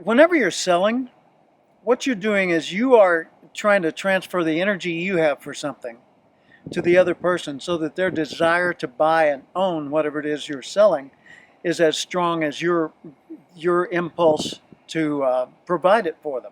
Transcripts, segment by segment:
Whenever you're selling, what you're doing is you are trying to transfer the energy you have for something to the other person so that their desire to buy and own whatever it is you're selling is as strong as your impulse to provide it for them.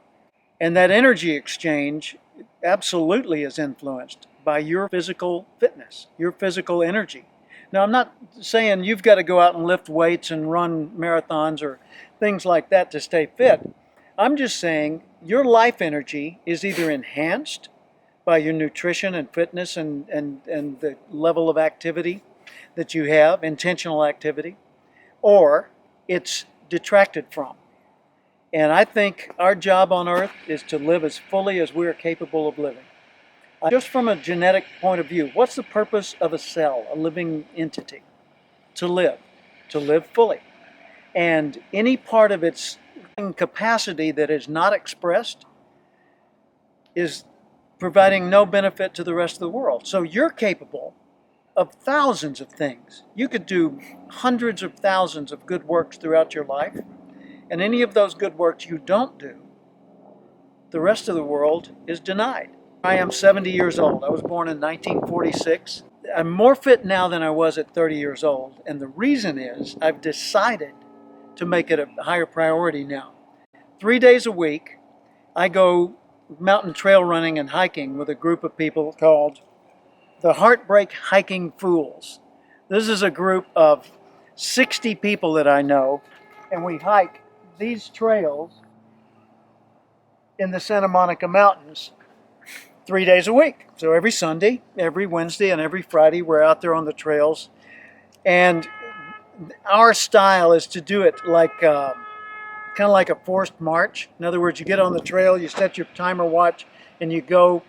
And that energy exchange absolutely is influenced by your physical fitness, your physical energy. Now, I'm not saying you've got to go out and lift weights and run marathons or things like that to stay fit. I'm just saying your life energy is either enhanced by your nutrition and fitness and the level of activity that you have, intentional activity, or it's detracted from. And I think our job on earth is to live as fully as we're capable of living. Just from a genetic point of view, what's the purpose of a cell, a living entity? To live fully. And any part of its capacity that is not expressed is providing no benefit to the rest of the world. So you're capable of thousands of things. You could do hundreds of thousands of good works throughout your life, and any of those good works you don't do, the rest of the world is denied. I am 70 years old. I was born in 1946. I'm more fit now than I was at 30 years old, and the reason is I've decided to make it a higher priority now. 3 days a week, I go mountain trail running and hiking with a group of people called the Heartbreak Hiking Fools. This is a group of 60 people that I know, and we hike these trails in the Santa Monica Mountains 3 days a week. So every Sunday, every Wednesday, and every Friday, we're out there on the trails. And our style is to do it like kind of like a forced march. In other words, you get on the trail, you set your timer watch, and you go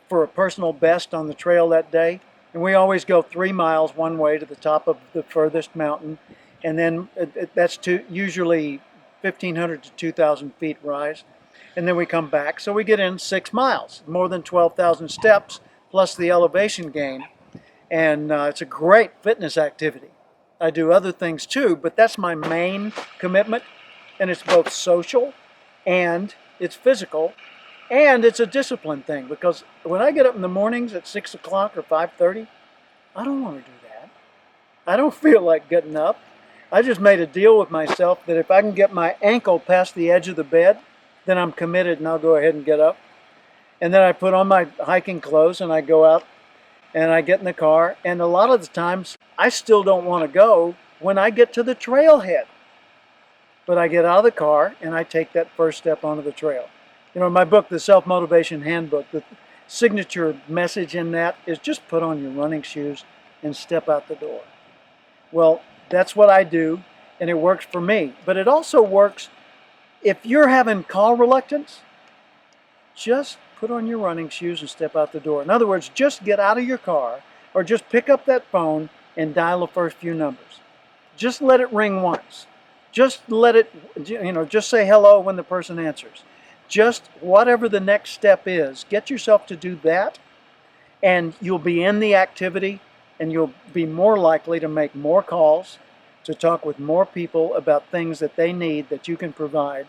for a personal best on the trail that day. And we always go 3 miles one way to the top of the furthest mountain. And then that's usually 1,500 to 2,000 feet rise. And then we come back. So we get in 6 miles, more than 12,000 steps, plus the elevation gain. And it's a great fitness activity. I do other things too, but that's my main commitment. And it's both social and it's physical and it's a discipline thing, because when I get up in the mornings at 6 o'clock or 5:30, I don't want to do that. I don't feel like getting up. I just made a deal with myself that if I can get my ankle past the edge of the bed, then I'm committed and I'll go ahead and get up. And then I put on my hiking clothes and I go out and I get in the car. And a lot of the times I still don't want to go when I get to the trailhead. But I get out of the car and I take that first step onto the trail. You know, in my book, The Self-Motivation Handbook, the signature message in that is just put on your running shoes and step out the door. Well, that's what I do, and it works for me. But it also works if you're having call reluctance. Just put on your running shoes and step out the door. In other words, just get out of your car or just pick up that phone and dial the first few numbers. Just let it ring once. Just let it, just say hello when the person answers. Just whatever the next step is, get yourself to do that, and you'll be in the activity, and you'll be more likely to make more calls, to talk with more people about things that they need that you can provide,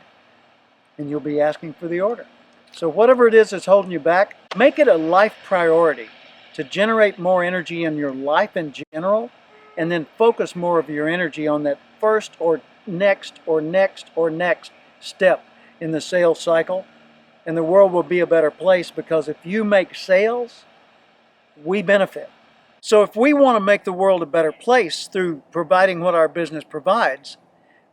and you'll be asking for the order. So whatever it is that's holding you back, make it a life priority to generate more energy in your life in general, and then focus more of your energy on that first or next or next or next step in the sales cycle, and the world will be a better place, because if you make sales, we benefit. So if we want to make the world a better place through providing what our business provides,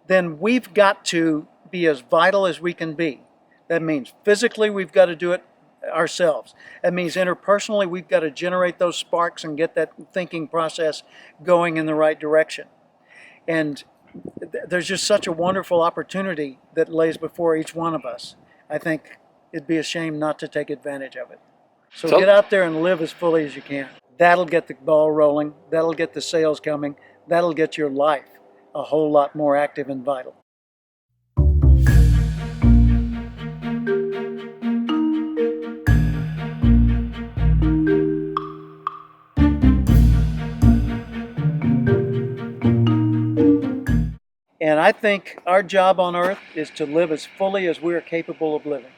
then we've got to be as vital as we can be. That means physically we've got to do it ourselves. That means interpersonally we've got to generate those sparks and get that thinking process going in the right direction. And there's just such a wonderful opportunity that lays before each one of us. I think it'd be a shame not to take advantage of it. So get out there and live as fully as you can. That'll get the ball rolling. That'll get the sales coming. That'll get your life a whole lot more active and vital. And I think our job on earth is to live as fully as we are capable of living.